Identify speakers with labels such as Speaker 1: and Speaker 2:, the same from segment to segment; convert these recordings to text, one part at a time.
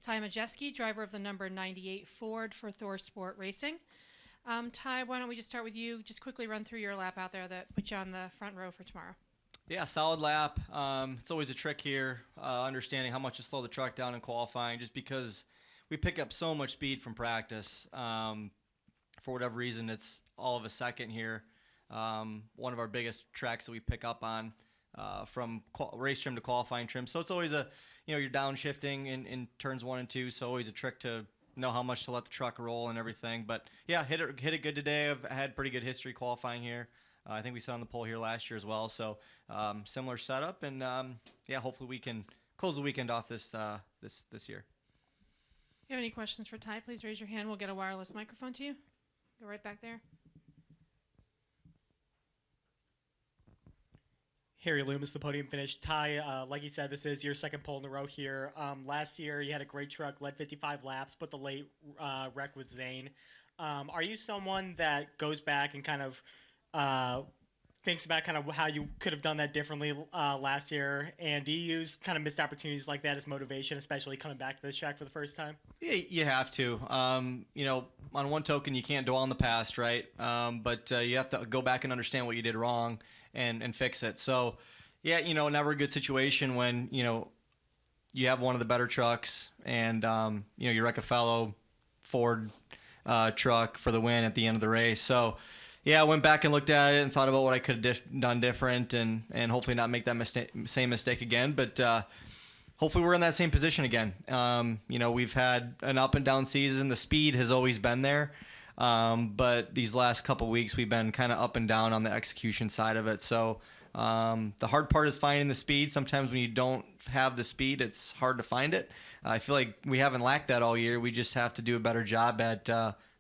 Speaker 1: Ty Majeski, driver of the number 98 Ford for ThorSport Racing. Ty, why don't we just start with you? Just quickly run through your lap out there that put you on the front row for tomorrow.
Speaker 2: Yeah, solid lap. It's always a trick here, understanding how much to slow the truck down in qualifying, just because we pick up so much speed from practice. For whatever reason, it's all of a second here. One of our biggest tracks that we pick up on from race trim to qualifying trim. So it's always you're downshifting in turns 1 and 2, so always a trick to know how much to let the truck roll and everything. But yeah, hit it good today. I've had pretty good history qualifying here. I think we sat on the pole here last year as well. So similar setup, and yeah, hopefully we can close the weekend off this year.
Speaker 1: If you have any questions for Ty, please raise your hand. We'll get a wireless microphone to you. Go right back there.
Speaker 3: Harry Loomis, the podium finish. Ty, like you said, this is your second pole in a row here. Last year, you had a great truck, led 55 laps, but the late wreck with Zane. Are you someone that goes back and kind of thinks about kind of how you could have done that differently last year? And do you use kind of missed opportunities like that as motivation, especially coming back to this track for the first time?
Speaker 2: Yeah, you have to. On one token, you can't dwell on the past, right? But you have to go back and understand what you did wrong and fix it. So, yeah, never a good situation when, you have one of the better trucks and, you wreck a fellow Ford truck for the win at the end of the race. So, yeah, I went back and looked at it and thought about what I could have done different and hopefully not make that same mistake again. But hopefully we're in that same position again. We've had an up and down season. The speed has always been there. But these last couple weeks we've been kind of up and down on the execution side of it. So the hard part is finding the speed. Sometimes when you don't have the speed, it's hard to find it. I feel like we haven't lacked that all year. We just have to do a better job at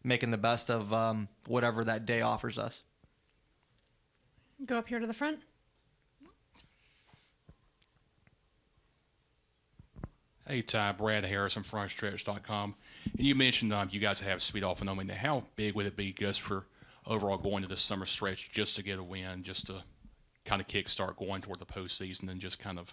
Speaker 2: making the best of whatever that day offers us.
Speaker 1: Go up here to the front.
Speaker 4: Hey, Ty, Brad Harris from FrontStretch.com. And you mentioned you guys have speed off and on. I mean, how big would it be just for overall going to the summer stretch just to get a win, just to kind of kickstart going toward the postseason and just kind of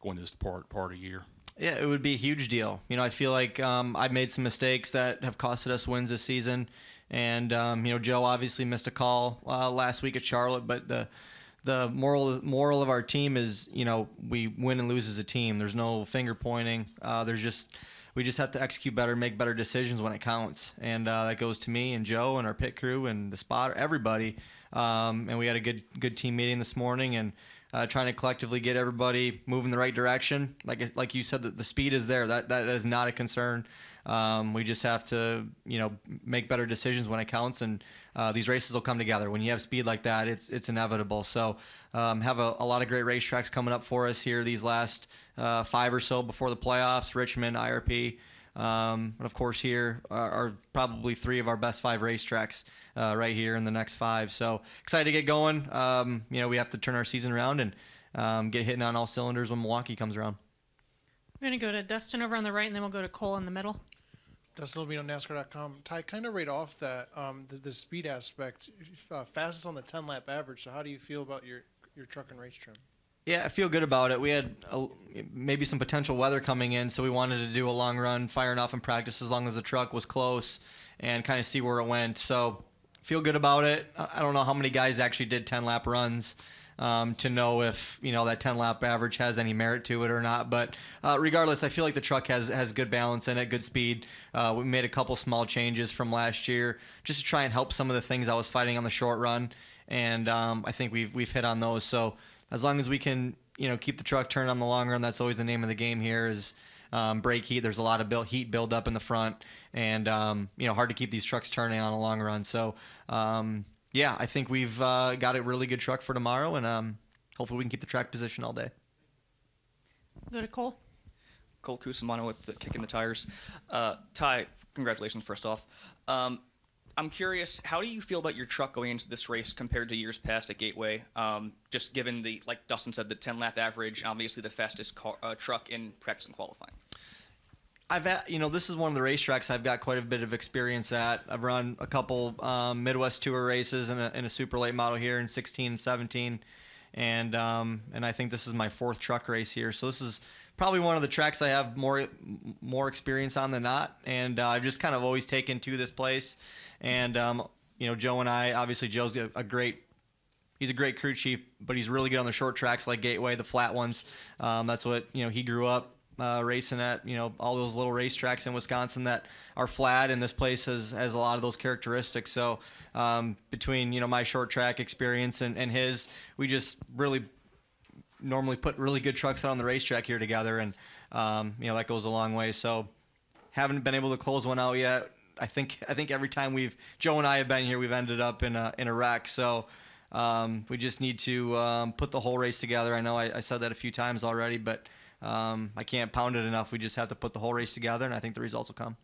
Speaker 4: going to this part of the year?
Speaker 2: Yeah, it would be a huge deal. I feel like I've made some mistakes that have costed us wins this season. And, Joe obviously missed a call last week at Charlotte, but the moral of our team is, we win and lose as a team. There's no finger pointing. We just have to execute better, make better decisions when it counts. And that goes to me and Joe and our pit crew and the spotter, everybody. And we had a good team meeting this morning and trying to collectively get everybody moving the right direction. Like you said, the speed is there. That is not a concern. We just have to, make better decisions when it counts, and these races will come together. When you have speed like that, it's inevitable. So have a lot of great racetracks coming up for us here these last 5 or so before the playoffs, Richmond, IRP. And of course here are probably 3 of our best 5 racetracks right here in the next 5. So excited to get going. We have to turn our season around and get hitting on all cylinders when Milwaukee comes around.
Speaker 1: We're going to go to Dustin over on the right, and then we'll go to Cole in the middle.
Speaker 5: Dustin Levine on NASCAR.com. Ty, kind of right off that, the speed aspect, fastest on the 10-lap average. So how do you feel about your truck and race trim?
Speaker 2: Yeah, I feel good about it. We had maybe some potential weather coming in, so we wanted to do a long run, firing off in practice as long as the truck was close and kind of see where it went. So feel good about it. I don't know how many guys actually did 10-lap runs to know if, that 10-lap average has any merit to it or not. But regardless, I feel like the truck has good balance in it, good speed. We made a couple small changes from last year just to try and help some of the things I was fighting on the short run. And I think we've hit on those. So as long as we can, keep the truck turned on the long run, that's always the name of the game here is brake heat. There's a lot of heat build up in the front and, hard to keep these trucks turning on a long run. So, yeah, I think we've got a really good truck for tomorrow, and hopefully we can keep the track position all day.
Speaker 1: Go to Cole.
Speaker 6: Cole Cusimano with the Kicking the Tires. Ty, congratulations first off. I'm curious, how do you feel about your truck going into this race compared to years past at Gateway? Just given like Dustin said, the 10-lap average, obviously the fastest truck in practice and qualifying.
Speaker 2: This is one of the racetracks I've got quite a bit of experience at. I've run a couple Midwest Tour races in a super late model here in 16 and 17. And I think this is my 4th truck race here. So this is probably one of the tracks I have more experience on than not, and I've just kind of always taken to this place. And Joe and I, obviously Joe's he's a great crew chief, but he's really good on the short tracks like Gateway, the flat ones. That's what he grew up racing at. All those little racetracks in Wisconsin that are flat, and this place has a lot of those characteristics. So between my short track experience and his, we just really normally put really good trucks out on the racetrack here together, and that goes a long way. So haven't been able to close one out yet. I think every time Joe and I have been here, we've ended up in a wreck. So we just need to put the whole race together. I know I said that a few times already, but I can't pound it enough. We just have to put the whole race together, and I think the results will come.